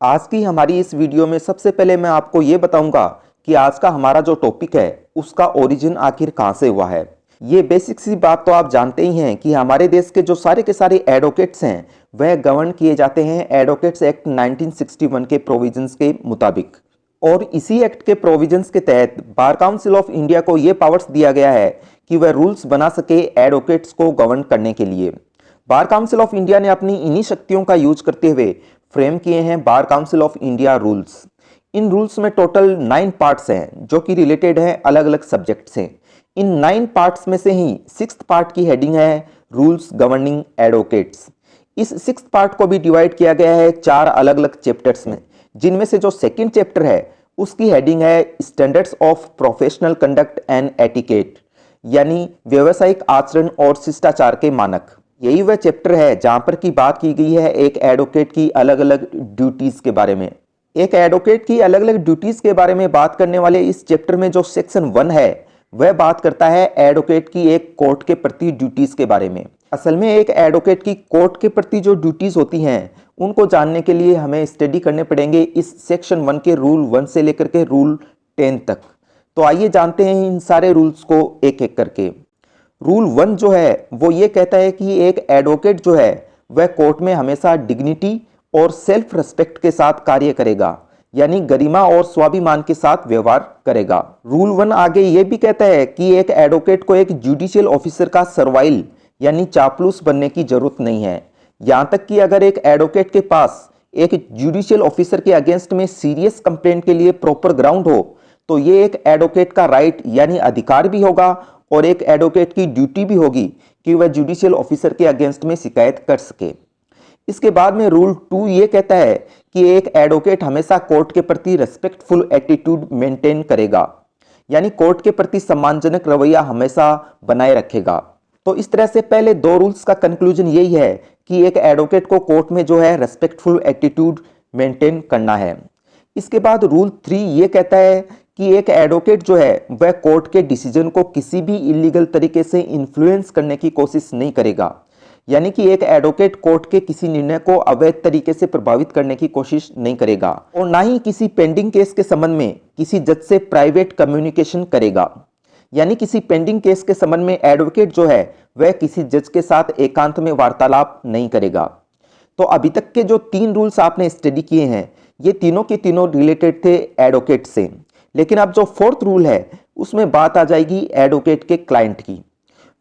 आज की हमारी इस वीडियो में सबसे पहले मैं आपको ये बताऊंगा कि आज का हमारा जो टॉपिक है उसका ओरिजिन आखिर कहाँ से हुआ है। ये बेसिक सी बात तो आप जानते ही हैं कि हमारे देश के जो सारे के सारे एडवोकेट्स हैं वह गवर्न किए जाते हैं एडवोकेट्स एक्ट 1961 के प्रोविजंस के मुताबिक। और इसी एक्ट के प्रोविजंस के तहत बार काउंसिल ऑफ इंडिया को ये पावर्स दिया गया है कि वह रूल्स बना सके एडवोकेट्स को गवर्न करने के लिए। बार काउंसिल ऑफ इंडिया ने अपनी इन्हीं शक्तियों का यूज करते हुए फ्रेम किए हैं bar council of India rules. In rules में टोटल 9 पार्ट्स हैं जो कि रिलेटेड हैं अलग अलग सब्जेक्ट से। इन 9 पार्ट्स में से ही 6th पार्ट की हेडिंग है रूल्स गवर्निंग एडवोकेट्स। इस 6th पार्ट को भी डिवाइड किया गया है 4 अलग अलग चैप्टर्स में, जिनमें से जो सेकंड चैप्टर है उसकी हेडिंग है standards of professional conduct and etiquette, यानी व्यवसायिक आचरण और शिष्टाचार के मानक। यही वह चैप्टर है जहां पर की बात की गई है एक एडवोकेट की अलग अलग ड्यूटीज के बारे में। एक एडवोकेट की अलग अलग ड्यूटीज के बारे में बात करने वाले इस चैप्टर में जो सेक्शन 1 है वह बात करता है एडवोकेट की एक कोर्ट के प्रति ड्यूटीज के बारे में। असल में एक एडवोकेट की कोर्ट के प्रति जो ड्यूटीज होती हैं उनको जानने के लिए हमें स्टडी करने पड़ेंगे इस सेक्शन 1 के रूल 1 से लेकर के रूल 10 तक। तो आइए जानते हैं इन सारे रूल्स को एक एक करके। रूल 1 जो है वो ये कहता है कि एक एडवोकेट जो है वह कोर्ट में हमेशा डिग्निटी और सेल्फ रिस्पेक्ट के साथ कार्य करेगा, यानी गरिमा और स्वाभिमान के साथ व्यवहार करेगा। रूल 1 आगे ये भी कहता है कि एक एडवोकेट को एक जुडिशियल ऑफिसर का सर्वाइल यानी चापलूस बनने की जरूरत नहीं है। यहां तक कि अगर एक एडवोकेट के पास एक जुडिशियल ऑफिसर के अगेंस्ट में सीरियस कंप्लेंट के लिए प्रॉपर ग्राउंड हो तो ये एक एडवोकेट का राइट यानी अधिकार भी होगा और एक एडवोकेट की ड्यूटी भी होगी कि वह जुडिशियल ऑफिसर के अगेंस्ट में शिकायत कर सके। इसके बाद में रूल 2 ये कहता है कि एक एडवोकेट हमेशा कोर्ट के प्रति रेस्पेक्टफुल एटीट्यूड मेंटेन करेगा, यानी कोर्ट के प्रति सम्मानजनक रवैया हमेशा बनाए रखेगा। तो इस तरह से पहले 2 रूल्स का कंक्लूजन यही है कि एक एडवोकेट को कोर्ट में जो है रेस्पेक्टफुल एटीट्यूड मेंटेन करना है। इसके बाद रूल 3 ये कहता है कि एक एडवोकेट जो है वह कोर्ट के डिसीजन को किसी भी इलीगल तरीके से इन्फ्लुएंस करने की कोशिश नहीं करेगा, यानी कि एक एडवोकेट कोर्ट के किसी निर्णय को अवैध तरीके से प्रभावित करने की कोशिश नहीं करेगा और ना ही किसी पेंडिंग केस के संबंध में किसी जज से प्राइवेट कम्युनिकेशन करेगा, यानी किसी पेंडिंग केस के संबंध में एडवोकेट जो है वह किसी जज के साथ एकांत में वार्तालाप नहीं करेगा। तो अभी तक के जो 3 रूल्स आपने स्टडी किए हैं ये तीनों के तीनों रिलेटेड थे एडवोकेट से, लेकिन अब जो 4th रूल है उसमें बात आ जाएगी एडवोकेट के क्लाइंट की।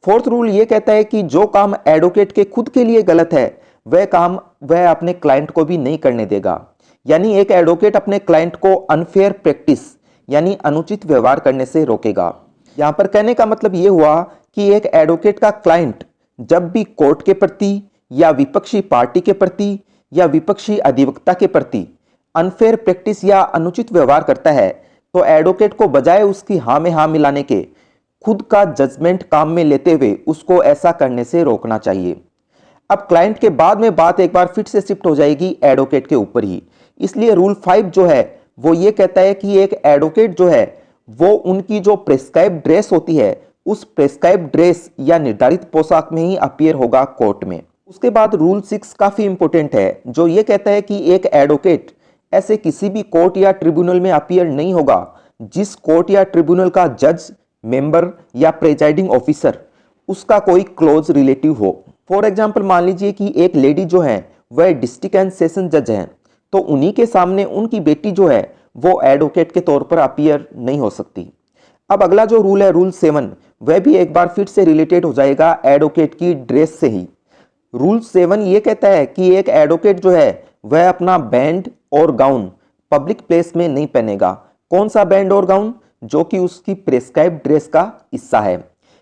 4th रूल ये कहता है कि जो काम एडवोकेट के खुद के लिए गलत है वह काम वह अपने क्लाइंट को भी नहीं करने देगा, यानी एक एडवोकेट अपने क्लाइंट को अनफेयर प्रैक्टिस यानी अनुचित व्यवहार करने से रोकेगा। यहां पर कहने का मतलब ये हुआ कि एक एडवोकेट का क्लाइंट जब भी कोर्ट के प्रति या विपक्षी पार्टी के प्रति या विपक्षी अधिवक्ता के प्रति अनफेयर प्रैक्टिस या अनुचित व्यवहार करता है तो एडवोकेट को बजाय उसकी हाँ में हाँ मिलाने के खुद का जजमेंट काम में लेते हुए उसको ऐसा करने से रोकना चाहिए। अब क्लाइंट के बाद में बात एक बार फिर से शिफ्ट हो जाएगी एडवोकेट के ऊपर ही, इसलिए रूल 5 जो है वो ये कहता है कि एक एडवोकेट जो है वो उनकी जो प्रेस्क्राइब ड्रेस होती है उस प्रेस्क्राइब ड्रेस या निर्धारित पोशाक में ही अपीयर होगा कोर्ट में। उसके बाद रूल 6 काफी इंपॉर्टेंट है जो ये कहता है कि एक एडवोकेट ऐसे किसी भी कोर्ट या ट्रिब्यूनल में अपीयर नहीं होगा जिस कोर्ट या ट्रिब्यूनल का जज, मेंबर या प्रेजाइडिंग ऑफिसर उसका कोई क्लोज रिलेटिव हो। फॉर एग्जांपल मान लीजिए कि एक लेडी जो है वह डिस्ट्रिक्ट एंड सेशन जज हैं, तो उन्हीं के सामने उनकी बेटी जो है वो एडवोकेट के तौर पर अपीयर नहीं हो सकती। अब अगला जो रूल है रूल 7 वह भी एक बार फिर से रिलेटेड हो जाएगा एडवोकेट की ड्रेस से ही। रूल 7 ये कहता है कि एक एडवोकेट जो है वह अपना बैंड और गाउन पब्लिक प्लेस में नहीं पहनेगा। कौन सा बैंड और गाउन? जो कि उसकी प्रेस्क्राइब ड्रेस का हिस्सा है।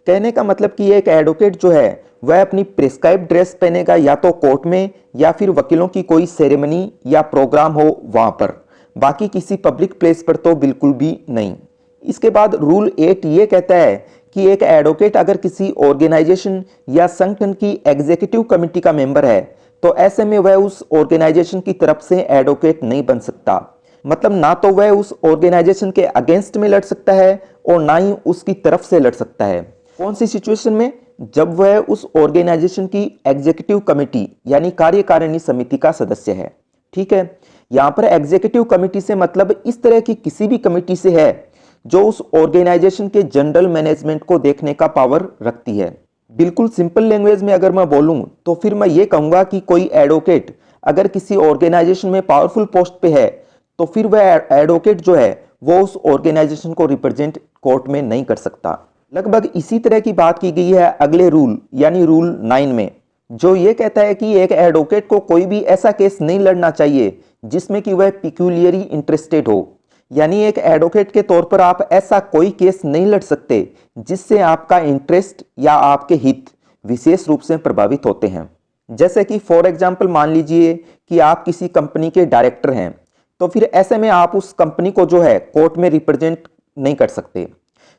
कहने का मतलब कि एक एडवोकेट जो है वह अपनी प्रेस्क्राइब ड्रेस पहनेगा या तो कोर्ट में या फिर वकीलों की कोई सेरेमनी या प्रोग्राम हो वहां पर, बाकी किसी पब्लिक प्लेस पर तो बिल्कुल भी नहीं। इसके बाद रूल 8 ये कहता है कि एक एडवोकेट अगर किसी ऑर्गेनाइजेशन या संगठन की एग्जीक्यूटिव कमेटी का मेंबर है तो ऐसे में वह उस ऑर्गेनाइजेशन की तरफ से एडवोकेट नहीं बन सकता। मतलब ना तो वह उस ऑर्गेनाइजेशन के अगेंस्ट में लड़ सकता है और ना ही उसकी तरफ से लड़ सकता है। कौन सी सिचुएशन में? जब वह उस ऑर्गेनाइजेशन की एग्जीक्यूटिव कमेटी यानी कार्यकारिणी समिति का सदस्य है। ठीक है, यहाँ पर एग्जीक्यूटिव कमिटी से मतलब इस तरह की किसी भी कमिटी से है जो उस ऑर्गेनाइजेशन के जनरल मैनेजमेंट को देखने का पावर रखती है। बिल्कुल सिंपल लैंग्वेज में अगर मैं बोलूं तो फिर मैं ये कहूंगा कि कोई एडवोकेट अगर किसी ऑर्गेनाइजेशन में पावरफुल पोस्ट पे है तो फिर वह एडवोकेट जो है वो उस ऑर्गेनाइजेशन को रिप्रेजेंट कोर्ट में नहीं कर सकता। लगभग इसी तरह की बात की गई है अगले रूल यानी रूल 9 में, जो ये कहता है कि एक एडवोकेट को कोई भी ऐसा केस नहीं लड़ना चाहिए जिसमें कि वह पिक्यूलियरी इंटरेस्टेड हो। यानी एक एडवोकेट के तौर पर आप ऐसा कोई केस नहीं लड़ सकते जिससे आपका इंटरेस्ट या आपके हित विशेष रूप से प्रभावित होते हैं। जैसे कि फॉर एग्जाम्पल मान लीजिए कि आप किसी कंपनी के डायरेक्टर हैं, तो फिर ऐसे में आप उस कंपनी को जो है कोर्ट में रिप्रेजेंट नहीं कर सकते।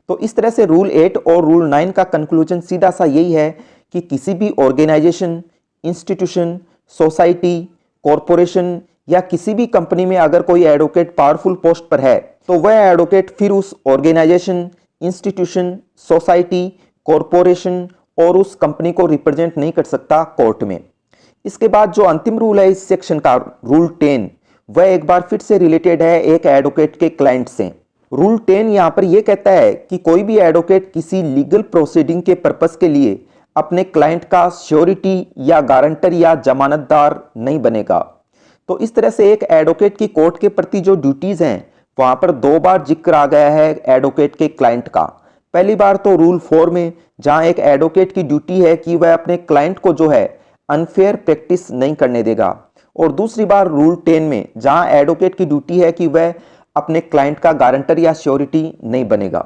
तो इस तरह से रूल 8 और रूल 9 का कंक्लूजन सीधा सा यही है कि किसी भी ऑर्गेनाइजेशन, इंस्टीट्यूशन, सोसाइटी, कॉरपोरेशन या किसी भी कंपनी में अगर कोई एडवोकेट पावरफुल पोस्ट पर है तो वह एडवोकेट फिर उस ऑर्गेनाइजेशन, इंस्टीट्यूशन, सोसाइटी, कॉरपोरेशन और उस कंपनी को रिप्रेजेंट नहीं कर सकता कोर्ट में। इसके बाद जो अंतिम रूल है इस सेक्शन का, रूल 10, वह एक बार फिर से रिलेटेड है एक एडवोकेट के क्लाइंट से। रूल 10 यहाँ पर यह कहता है कि कोई भी एडवोकेट किसी लीगल प्रोसीडिंग के पर्पस के लिए अपने क्लाइंट का श्योरिटी या गारंटर या जमानतदार नहीं बनेगा। तो इस तरह से एक एडवोकेट की कोर्ट के प्रति जो ड्यूटीज हैं वहां पर 2 बार जिक्र आ गया है एडवोकेट के क्लाइंट का। पहली बार तो रूल 4 में, जहां एक एडवोकेट की ड्यूटी है कि वह अपने क्लाइंट को जो है अनफेयर प्रैक्टिस नहीं करने देगा, और दूसरी बार रूल 10 में, जहां एडवोकेट की ड्यूटी है कि वह अपने क्लाइंट का गारंटर या श्योरिटी नहीं बनेगा।